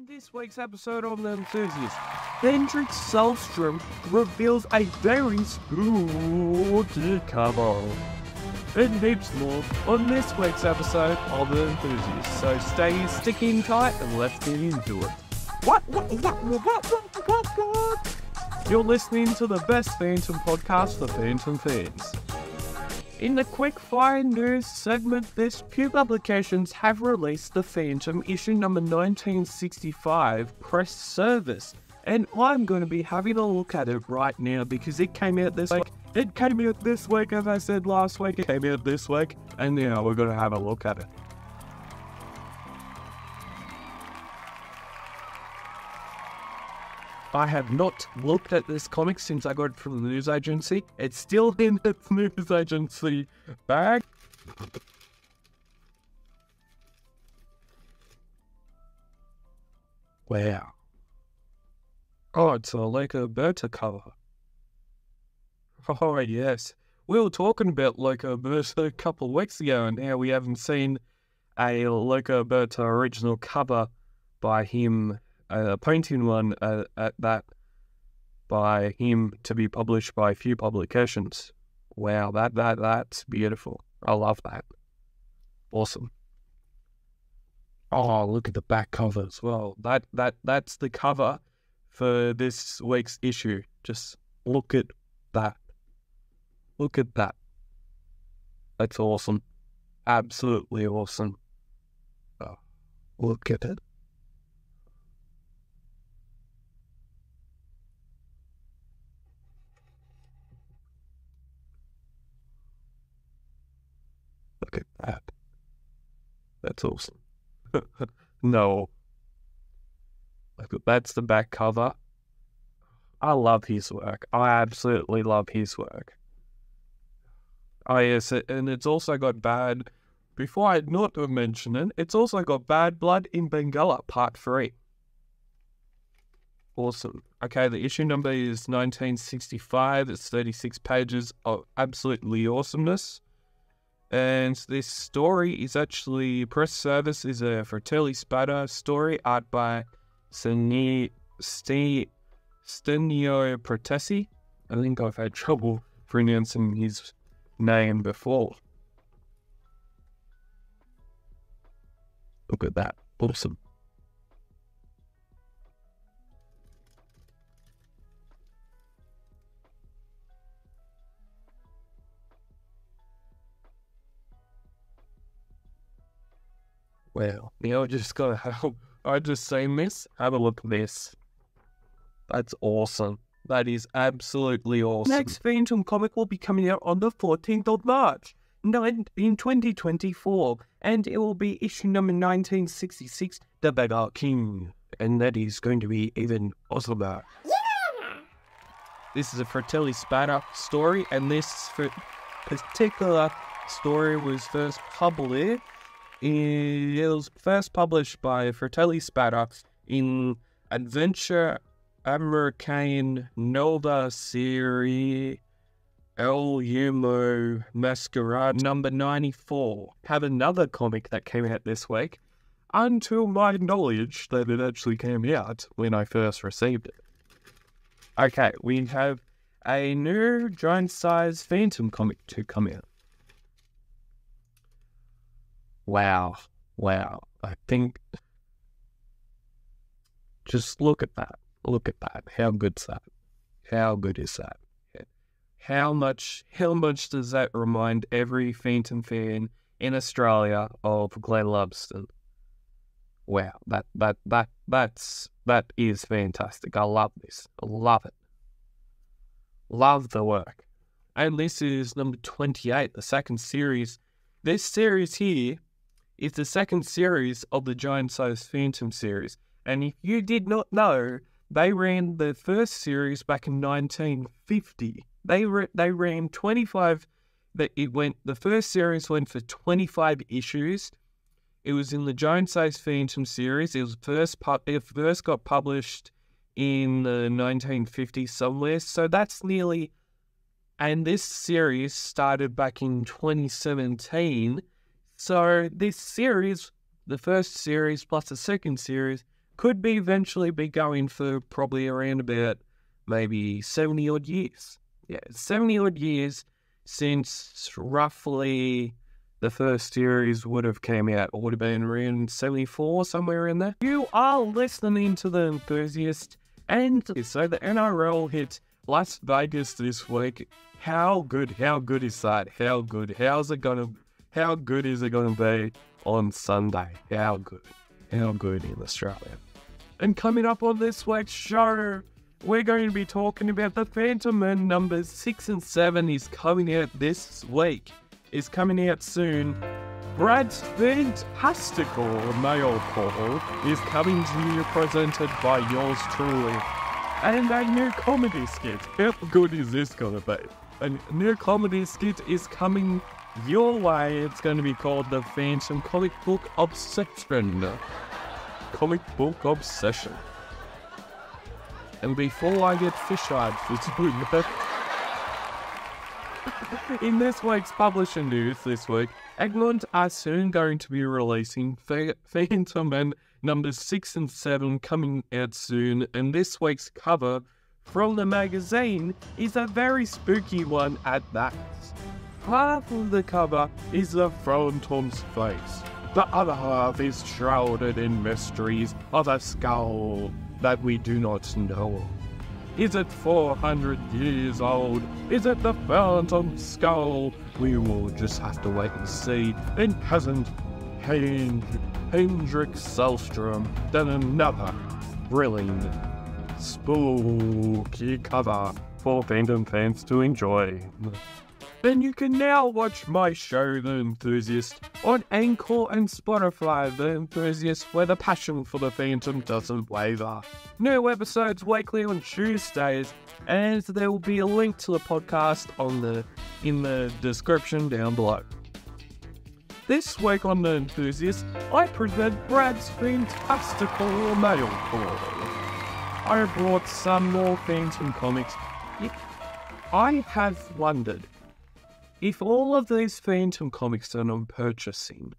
In this week's episode of The Enthusiast, Hendrik Salstrom reveals a very spooky cover. And heaps more on this week's episode of The Enthusiast, so stay sticking tight and let's get into it. What? You're listening to the best Phantom podcast for Phantom fans. In the quick-fire news segment, this few publications have released the Phantom issue number 1965 press service, and I'm going to be having a look at it right now because it came out this week. It came out this week, as I said last week. It came out this week, and now we're going to have a look at it. I have not looked at this comic since I got it from the news agency. It's still in its news agency bag. Wow. Oh, it's a Loco Berta cover. Oh, yes. We were talking about Loco Berta a couple of weeks ago, and now we haven't seen a Loco Berta original cover by him. A painting one at that by him to be published by a few publications. Wow, that's beautiful. I love that. Awesome. Oh, look at the back cover as well. That's the cover for this week's issue. Just look at that. Look at that. That's awesome. Absolutely awesome. Oh, look at it. Look at that. That's awesome. No. Look, that's the back cover. I love his work. I absolutely love his work. Oh, yes, and it's also got bad... Before I not to mention it, it's also got Bad Blood in Bengala, Part 3. Awesome. Okay, the issue number is 1965. It's 36 pages of absolutely awesomeness. And this story is actually, press service is a Fratelli Spada story, art by Stenio Protesi. I think I've had trouble pronouncing his name before. Look at that. Awesome. Well, now I just gotta have, I just seen this, have a look at this. That's awesome. That is absolutely awesome. Next Phantom comic will be coming out on the 14th of March, in 2024, and it will be issue number 1966, The Beggar King, and that is going to be even awesomer. Yeah! This is a Fratelli Spada story, and this particular story was first published. It was first published by Fratelli Spada in Adventure Americane Nova Serie El Humo Masquerade number 94. Have another comic that came out this week, until my knowledge that it actually came out when I first received it. Okay, we have a new giant-sized Phantom comic to come out. Wow. I think, just look at that. Look at that. How good's that? How good is that? How much does that remind every Phantom fan in Australia of Glenn Lubston? Wow, that is fantastic. I love this. I love it. Love the work. And this is number 28, the second series. This series here is the second series of the giant-sized Phantom series. And if you did not know, they ran the first series back in 1950. They ran 25. The first series went for 25 issues. It was in the giant-sized Phantom series. It first got published in the 1950s somewhere. So that's nearly. And this series started back in 2017. So this series, the first series plus the second series, could be eventually be going for probably around about maybe 70 odd years. Yeah, 70 odd years since roughly the first series would have came out. It would have been around 74, somewhere in there. You are listening to The Enthusiast, and so the NRL hit Las Vegas this week. How good is that? How good is it gonna be on Sunday? How good in Australia? And coming up on this week's show, we're going to be talking about the Phantom Men numbers 6 and 7 is coming out this week. Is coming out soon. Brad's fantastical mail call is coming to you, presented by yours truly. And a new comedy skit. How good is this gonna be? A new comedy skit is coming your way. It's going to be called The Phantom Comic Book Obsession. Comic Book Obsession. And before I get fish-eyed for doing in this week's publishing news this week, Egmont are soon going to be releasing Phantom Men numbers 6 and 7 coming out soon, and this week's cover from the magazine is a very spooky one at that. Half of the cover is the Phantom's face. The other half is shrouded in mysteries of a skull that we do not know of. Is it 400 years old? Is it the Phantom Skull? We will just have to wait and see. And hasn't Hendrik Salstrom done another thrilling, spooky cover for Phantom fans to enjoy? Then you can now watch my show, The Enthusiast, on Anchor and Spotify. The Enthusiast, where the passion for the Phantom doesn't waver. New episodes weekly on Tuesdays, and there will be a link to the podcast in the description down below. This week on The Enthusiast, I present Brad's fantastical mail call. I brought some more Phantom comics. I have wondered, if all of these Phantom comics that I'm purchasing,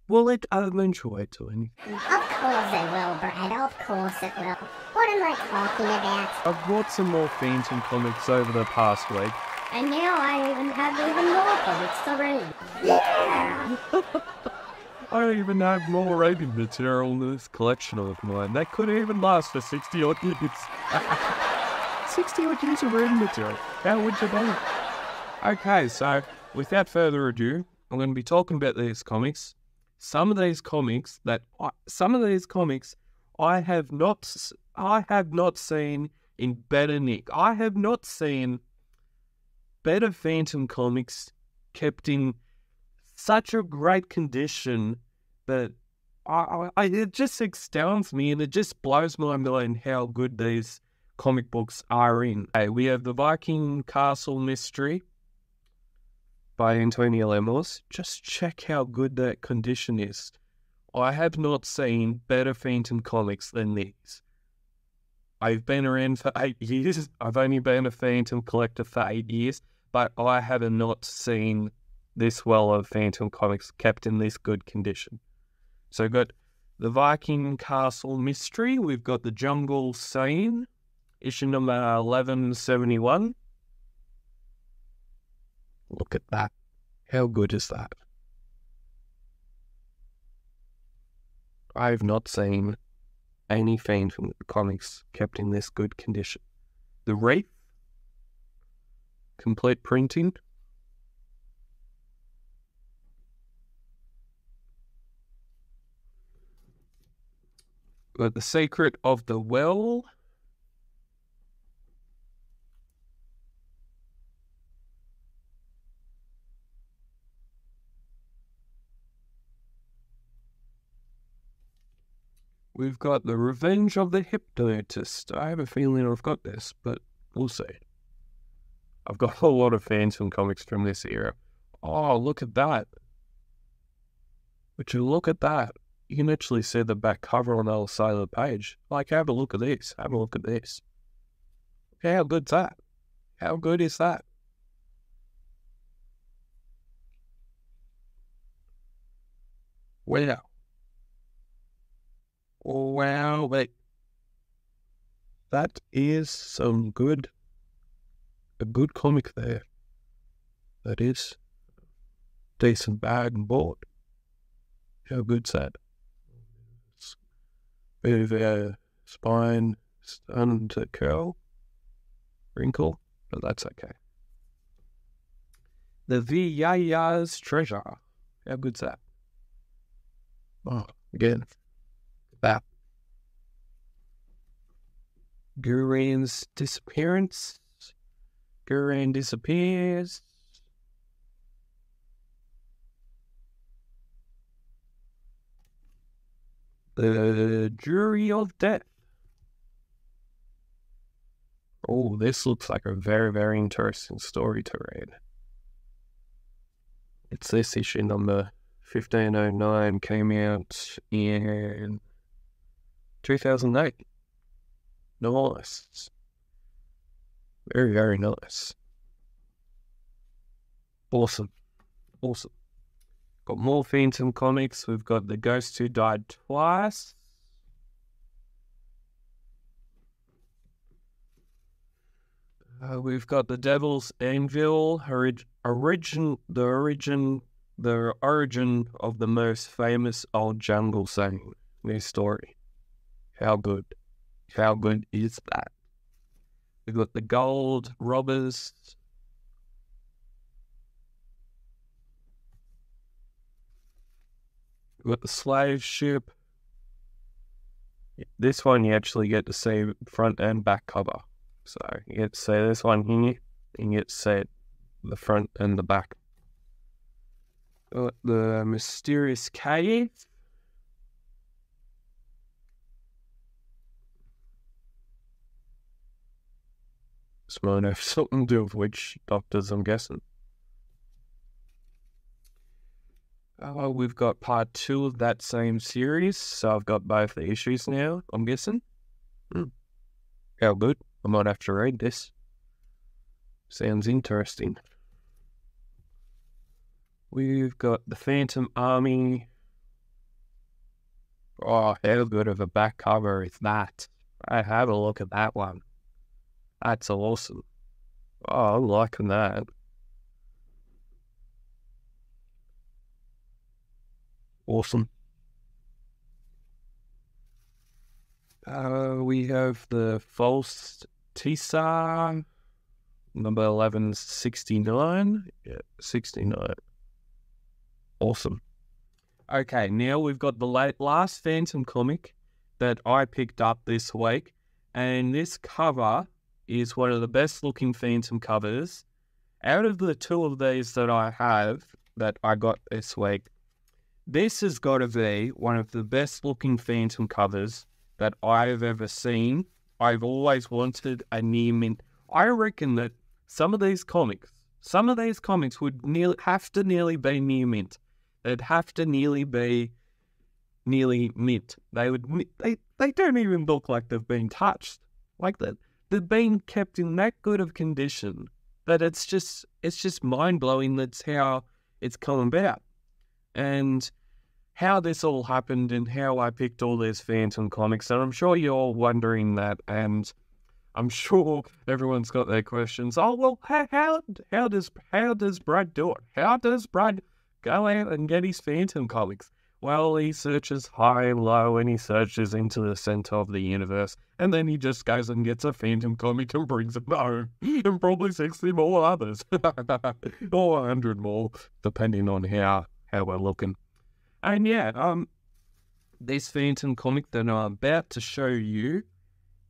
will it eventuate to anything? Of course it will, Brad. Of course it will. What am I talking about? I've bought some more Phantom comics over the past week. And now I even have more comics to read. Yeah! I even have more reading material in this collection of mine. That could even last for 60 odd years. 60 odd years of reading material. How would you be? Okay, so without further ado, I'm going to be talking about these comics. Some of these comics I have not seen in better nick. I have not seen better Phantom comics kept in such a great condition that it just astounds me, and it just blows my mind how good these comic books are in. Okay, we have the Viking Castle Mystery by Antonio Lemos. Just check how good that condition is. I have not seen better Phantom comics than these. I've been around for 8 years. I've only been a Phantom collector for 8 years, but I have not seen this well of Phantom comics kept in this good condition. So we've got the Viking Castle Mystery. We've got the Jungle Scene, issue number 1171. Look at that. How good is that? I have not seen any Phantom comics kept in this good condition. The Wraith, complete printing. Got The Secret of the Well. We've got The Revenge of the Hypnotist. I have a feeling I've got this, but we'll see. I've got a lot of Phantom comics from this era. Oh, look at that. Would you look at that? You can actually see the back cover on the other side of the page. Like, have a look at this. Have a look at this. Okay, how good's that? How good is that? Wow. Wow, mate. That is a good comic there. That is decent bag and board. How good's that? It's a bit of a spine starting to curl, wrinkle, but that's okay. The Villaya's Treasure. How good's that? Oh, again, that. Guren's disappearance. Guren disappears. The Jury of Death. Oh, this looks like a very, very interesting story to read. It's this issue number 1509, came out in 2008. Nice. Very, very nice. Awesome. Awesome. Got more Phantom comics. We've got The Ghost Who Died Twice. We've got The Devil's Anvil, the origin of the most famous old jungle saying. New story. How good? How good is that? We've got The Gold Robbers. We've got The Slave Ship. This one you actually get to see front and back cover. So you get to see this one here, and you get to see the front and the back. Got The Mysterious Cave. This might have something to do with witch doctors, I'm guessing. We've got part 2 of that same series, so I've got both the issues now, I'm guessing. How good. I might have to read this. Sounds interesting. We've got The Phantom Army. Oh, how good of a back cover is that? I have a look at that one. That's awesome. Oh, I'm liking that. Awesome. We have The False Tisa, number 1169. Yeah, 69. Awesome. Okay, now we've got the last Phantom comic that I picked up this week, and this cover is one of the best looking Phantom covers. Out of the 2 of these that I have, that I got this week, this has got to be one of the best looking Phantom covers that I've ever seen. I've always wanted a near mint. I reckon that some of these comics would have to nearly be near mint. They'd have to nearly be nearly mint. They don't even look like they've been touched. Like that. They've been kept in that good of condition that it's just mind blowing. That's how it's come about. And how this all happened and how I picked all these Phantom comics. And I'm sure you're all wondering that, and I'm sure everyone's got their questions. Oh, well, how does Brad do it? How does Brad go out and get his Phantom comics? Well, he searches high and low, and he searches into the center of the universe, and then he just goes and gets a Phantom comic and brings it home, and probably 60 more others, or 100 more, depending on how we're looking. And yeah, this Phantom comic that I'm about to show you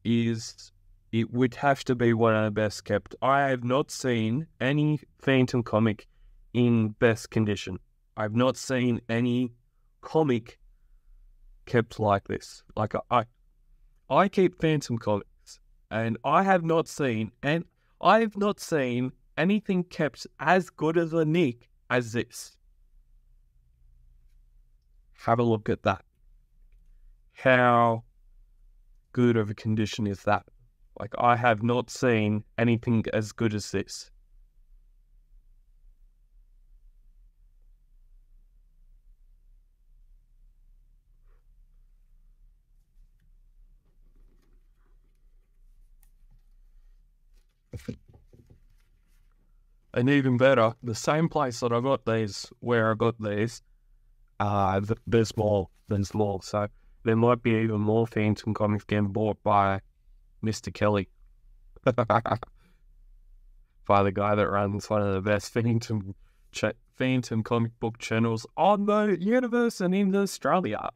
it would have to be one of the best kept. I have not seen any Phantom comic in best condition. I've not seen any comic kept like this. Like I keep Phantom comics, and I have not seen anything kept as good as a nick as this. Have a look at that. How good of a condition is that? Like, I have not seen anything as good as this. And even better, the same place that I got these, where I got these, there's more. So there might be even more Phantom comics getting bought by Mr. Kelly. By the guy that runs one of the best Phantom comic book channels on the universe and in Australia.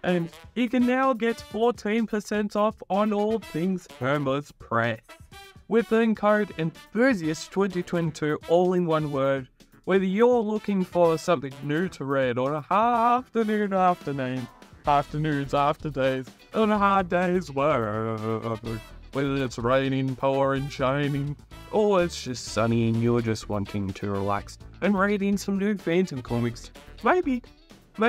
And you can now get 14% off on all things Hermes Press with the code Enthusiast2022, all in one word. Whether you're looking for something new to read on a afternoons, after days, on a hard day's work, whether it's raining, pouring, shining, or it's just sunny and you're just wanting to relax and reading some new Phantom comics, maybe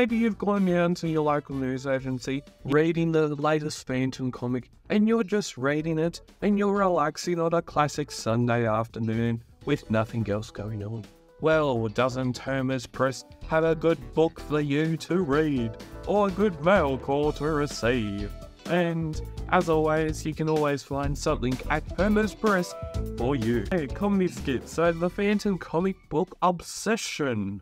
you've gone down to your local news agency, reading the latest Phantom comic, and you're just reading it, and you're relaxing on a classic Sunday afternoon with nothing else going on. Well, doesn't Hermes Press have a good book for you to read, or a good mail call to receive? And as always, you can always find something at Hermes Press for you. Hey, comedy skit. So the Phantom comic book obsession.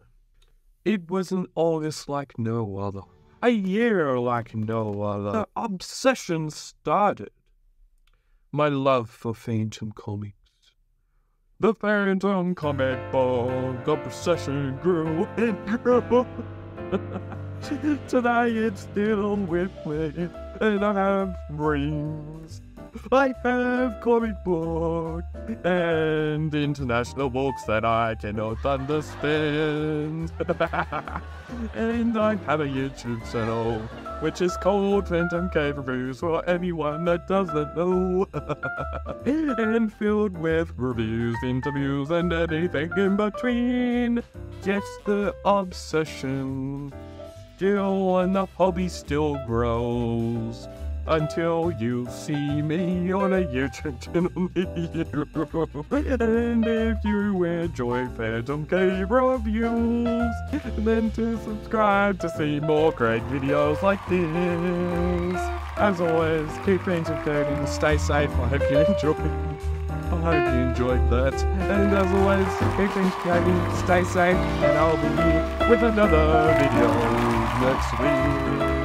It was an August like no other, a year like no other. The obsession started. My love for Phantom comics. The Phantom comic book obsession grew and grew. Today it's still with me, and I have dreams. I have comic book and international books that I cannot understand. And I have a YouTube channel which is called Phantom Cave Reviews for anyone that doesn't know. And filled with reviews, interviews, and anything in between. Yes, the obsession still and the hobby still grows. Until you see me on a YouTube channel. And if you enjoy Phantom Cave Reviews, then to subscribe to see more great videos like this. As always, keep Phantom Coding, stay safe. I hope you enjoyed that. And as always, keep Phantom Coding, stay safe, and I'll be here with another video next week.